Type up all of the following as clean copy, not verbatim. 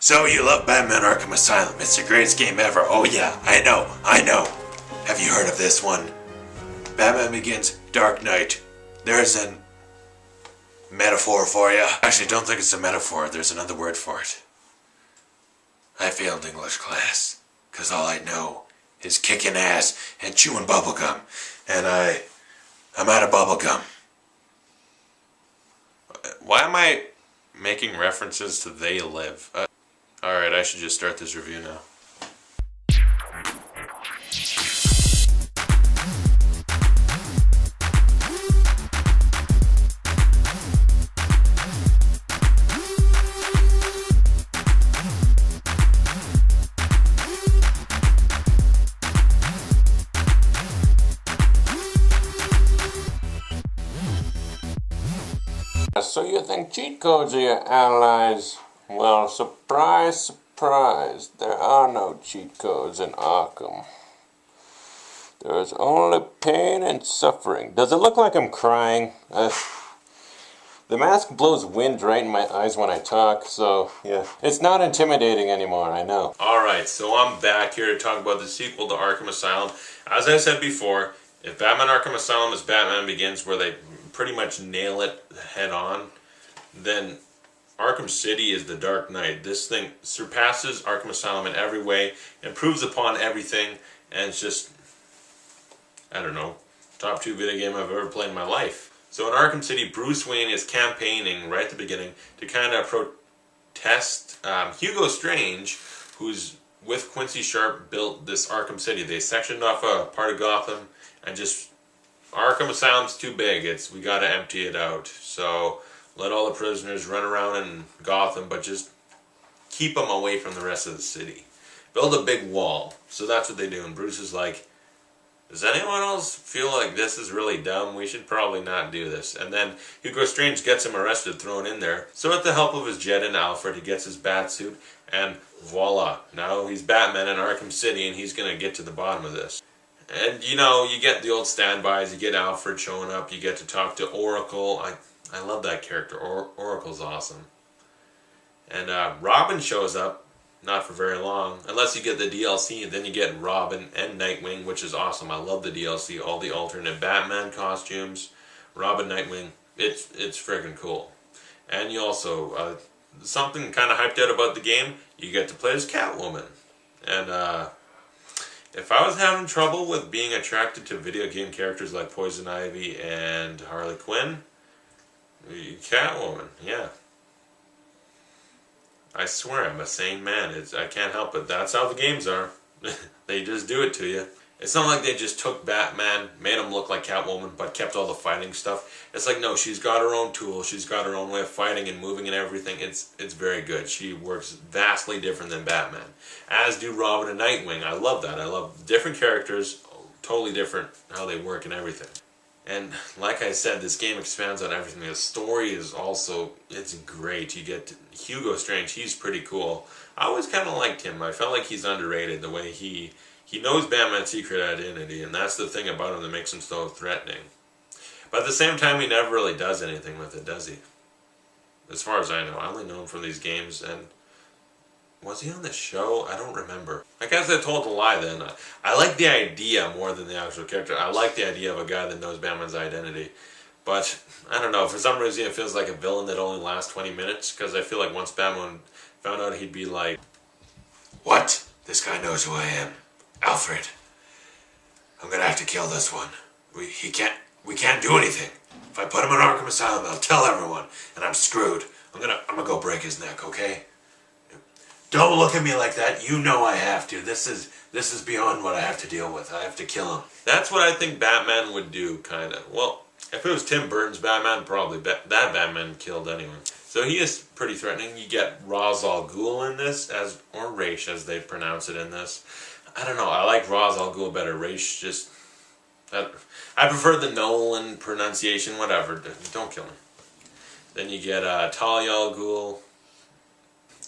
So you love Batman Arkham Asylum. It's the greatest game ever. Oh yeah, I know. Have you heard of this one? Batman Begins Dark Knight. There's a metaphor for you. Actually, don't think it's a metaphor. There's another word for it. I failed English class, because all I know is kicking ass and chewing bubblegum. And I'm out of bubblegum. Why am I making references to They Live? Alright, I should just start this review now. So you think cheat codes are your allies? Well, surprise, surprise, there are no cheat codes in Arkham. There is only pain and suffering. Does it look like I'm crying? The mask blows wind right in my eyes when I talk, so yeah. It's not intimidating anymore, I know. Alright, so I'm back here to talk about the sequel to Arkham Asylum. As I said before, if Batman Arkham Asylum is Batman Begins, where they pretty much nail it head on, then Arkham City is the Dark Knight. This thing surpasses Arkham Asylum in every way, improves upon everything, and it's just, I don't know, top 2 video game I've ever played in my life. So in Arkham City, Bruce Wayne is campaigning right at the beginning to kind of protest Hugo Strange, who's with Quincy Sharp built this Arkham City. They sectioned off a part of Gotham and just, Arkham Asylum's too big. We gotta empty it out. So let all the prisoners run around in Gotham, but just keep them away from the rest of the city. Build a big wall. So that's what they do. And Bruce is like, does anyone else feel like this is really dumb? We should probably not do this. And then Hugo Strange gets him arrested, thrown in there. So with the help of his Jet and Alfred, he gets his bat suit, and voila. Now he's Batman in Arkham City, and he's going to get to the bottom of this. And you know, you get the old standbys, you get Alfred showing up, you get to talk to Oracle. I love that character. Oracle's awesome. And Robin shows up. Not for very long, unless you get the DLC, and then you get Robin and Nightwing, which is awesome. I love the DLC, all the alternate Batman costumes, Robin, Nightwing. It's freaking cool. And you also, something kind of hyped out about the game, you get to play as Catwoman. And if I was having trouble with being attracted to video game characters like Poison Ivy and Harley Quinn, Catwoman, yeah. I swear I'm a sane man. I can't help it. That's how the games are. They just do it to you. It's not like they just took Batman, made him look like Catwoman, but kept all the fighting stuff. It's like, no, she's got her own tools. She's got her own way of fighting and moving and everything. It's very good. She works vastly different than Batman. As do Robin and Nightwing. I love that. I love different characters, totally different how they work and everything. And like I said, this game expands on everything. The story is also, it's great. You get Hugo Strange, he's pretty cool. I always kind of liked him. I felt like he's underrated, the way he knows Batman's secret identity, and that's the thing about him that makes him so threatening. But at the same time, he never really does anything with it, does he? As far as I know. I only know him from these games, and was he on the show? I don't remember. I guess I told a lie then. I like the idea more than the actual character. I like the idea of a guy that knows Batman's identity. But, I don't know, for some reason it feels like a villain that only lasts 20 minutes, because I feel like once Batman found out, he'd be like, what? This guy knows who I am. Alfred. I'm gonna have to kill this one. We can't do anything. If I put him in Arkham Asylum, I'll tell everyone, and I'm screwed. I'm gonna go break his neck, okay? Don't look at me like that. You know I have to. This is beyond what I have to deal with. I have to kill him. That's what I think Batman would do, kind of. Well, if it was Tim Burton's Batman, probably that Batman killed anyone. So he is pretty threatening. You get Ra's al Ghul in this, or Raish as they pronounce it in this. I don't know. I like Ra's al Ghul better. Raish just, I prefer the Nolan pronunciation. Whatever. Don't kill me. Then you get Talia al Ghul.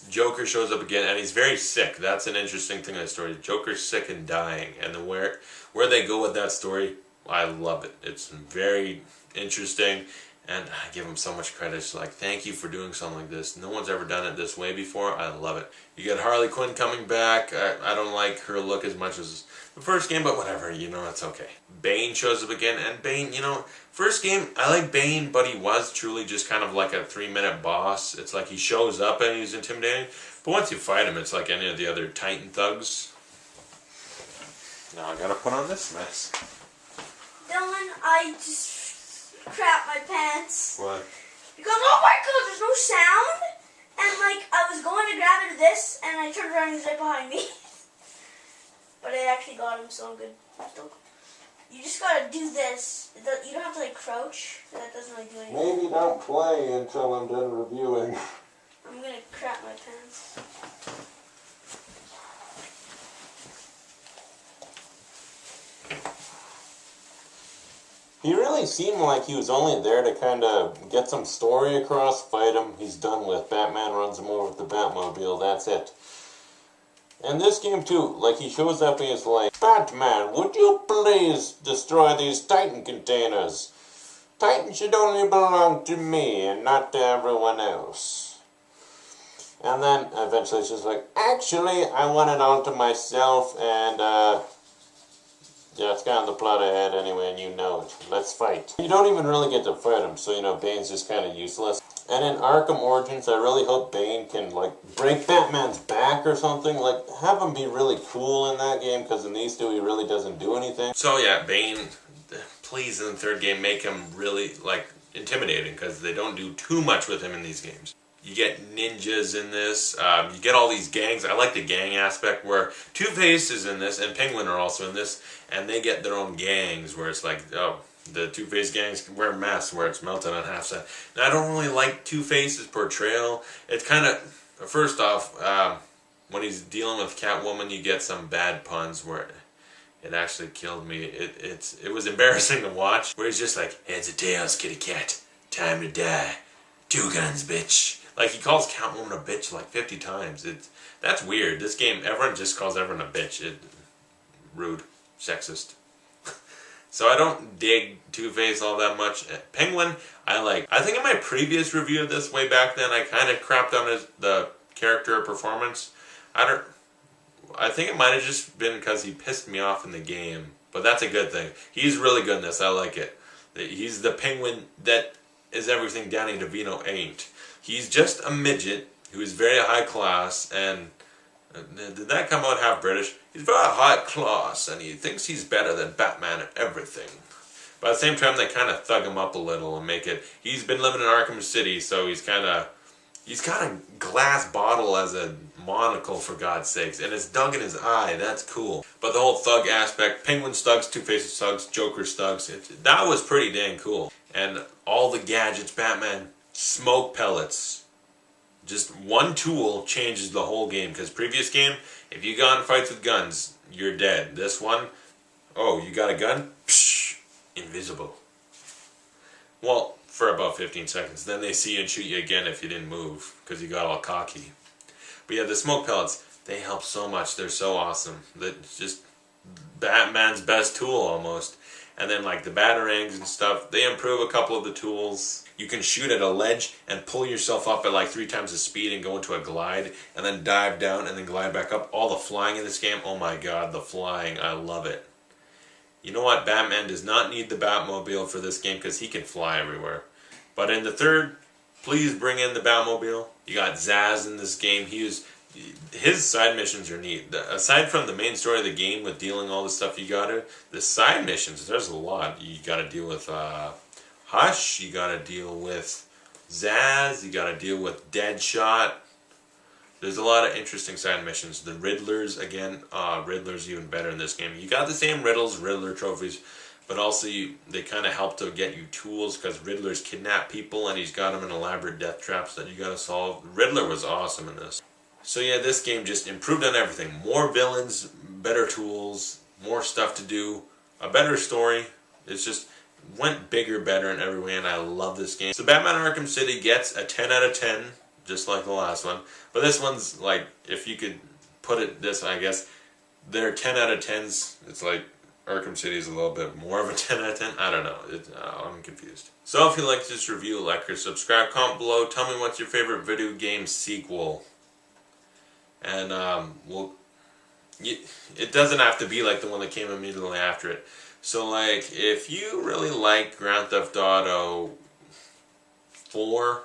Joker shows up again, and he's very sick. That's an interesting thing in the story. Joker's sick and dying, and where they go with that story, I love it. It's very interesting, And I give him so much credit. It's like, thank you for doing something like this. No one's ever done it this way before. I love it. You get Harley Quinn coming back. I don't like her look as much as the first game, but whatever, you know, it's okay. Bane shows up again, and Bane, you know, first game, I like Bane, but he was truly just kind of like a 3-minute boss. It's like he shows up and he's intimidating, but once you fight him, it's like any of the other Titan thugs. Now I gotta put on this mess. Dylan, I just crap my pants. What? Because, oh my god, there's no sound. And, like, I was going to grab into this, and I turned around and he's right behind me. But I actually got him, so I'm good. Still, you just gotta do this. You don't have to, like, crouch. So that doesn't really do anything. Maybe don't play until I'm done reviewing. I'm gonna crap my pants. He really seemed like he was only there to kind of get some story across, fight him, he's done with. Batman runs him over with the Batmobile, that's it. And this game too, like he shows up and he's like, Batman, would you please destroy these Titan containers? Titan should only belong to me and not to everyone else. And then eventually it's just like, actually, I want it all to myself, and yeah, it's kind of the plot ahead anyway, and you know it. Let's fight. You don't even really get to fight him, so you know, Bane's just kind of useless. And in Arkham Origins, I really hope Bane can, like, break Batman's back or something. Like, have him be really cool in that game, because in these two, he really doesn't do anything. So yeah, Bane, please in the third game make him really, like, intimidating, because they don't do too much with him in these games. You get ninjas in this, you get all these gangs. I like the gang aspect where Two-Face is in this, and Penguin are also in this, and they get their own gangs where it's like, oh, the Two-Face gangs wear masks where it's melted on half side. Now, I don't really like Two-Face's portrayal. It's kind of, first off, when he's dealing with Catwoman, you get some bad puns where it actually killed me. It was embarrassing to watch, where he's just like, heads or tails, kitty cat, time to die, 2 guns, bitch. Like, he calls Catwoman a bitch like 50 times. That's weird. This game, everyone just calls everyone a bitch. Rude. Sexist. So I don't dig Two-Face all that much. Penguin, I like. I think in my previous review of this way back then, I kind of crapped on the character performance. I think it might have just been because he pissed me off in the game. But that's a good thing. He's really good in this. I like it. He's the Penguin that is everything Danny DeVito ain't. He's just a midget who is very high class, and did that come out half British? He's very high class, and he thinks he's better than Batman at everything. But at the same time, they kind of thug him up a little and make it. He's been living in Arkham City, so he's got a glass bottle as a monocle, for God's sakes, and it's dug in his eye. That's cool. But the whole thug aspect, Penguin's thugs, Two-Face's thugs, Joker's thugs, that was pretty dang cool. And all the gadgets, Batman, smoke pellets. Just one tool changes the whole game, because previous game, if you got in fights with guns, you're dead. This one, oh, you got a gun? Psh, invisible. Well, for about 15 seconds. Then they see you and shoot you again if you didn't move, because you got all cocky. But yeah, the smoke pellets, they help so much. They're so awesome. That's just Batman's best tool, almost. And then, like, the batarangs and stuff, they improve a couple of the tools. You can shoot at a ledge and pull yourself up at like 3 times the speed and go into a glide, and then dive down and then glide back up. All the flying in this game, oh my god, the flying, I love it. You know what, Batman does not need the Batmobile for this game because he can fly everywhere. But in the third, please bring in the Batmobile. You got Zsasz in this game. His side missions are neat. Aside from the main story of the game with dealing all the stuff you gotta, the side missions, there's a lot. You gotta deal with Hush, you gotta deal with Zsasz, you gotta deal with Deadshot. There's a lot of interesting side missions. The Riddlers, again, Riddler's even better in this game. You got the same riddles, Riddler trophies, but also they kind of help to get you tools, because Riddler's kidnapped people and he's got them in elaborate death traps that you gotta solve. Riddler was awesome in this. So yeah, this game just improved on everything. More villains, better tools, more stuff to do, a better story. It's just went bigger, better in every way, and I love this game. So Batman Arkham City gets a 10 out of 10, just like the last one. But this one's like, if you could put it this, I guess, they're 10 out of 10s. It's like Arkham City is a little bit more of a 10 out of 10. I don't know. I'm confused. So if you like this review, like or subscribe, comment below. Tell me what's your favorite video game sequel. And it doesn't have to be like the one that came immediately after it. So like, if you really like Grand Theft Auto 4,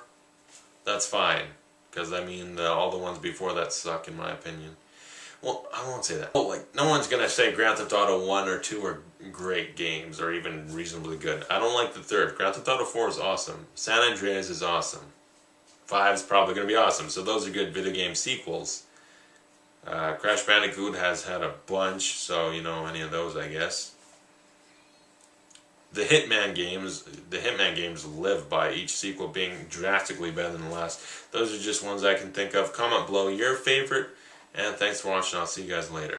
that's fine. Because I mean, all the ones before that suck in my opinion. Well, I won't say that. Like, no one's going to say Grand Theft Auto 1 or 2 are great games or even reasonably good. I don't like the third. Grand Theft Auto 4 is awesome. San Andreas is awesome. 5 is probably going to be awesome. So those are good video game sequels. Crash Bandicoot has had a bunch, so you know, any of those, I guess. The Hitman games live by each sequel being drastically better than the last. Those are just ones I can think of. Comment below your favorite. And thanks for watching. I'll see you guys later.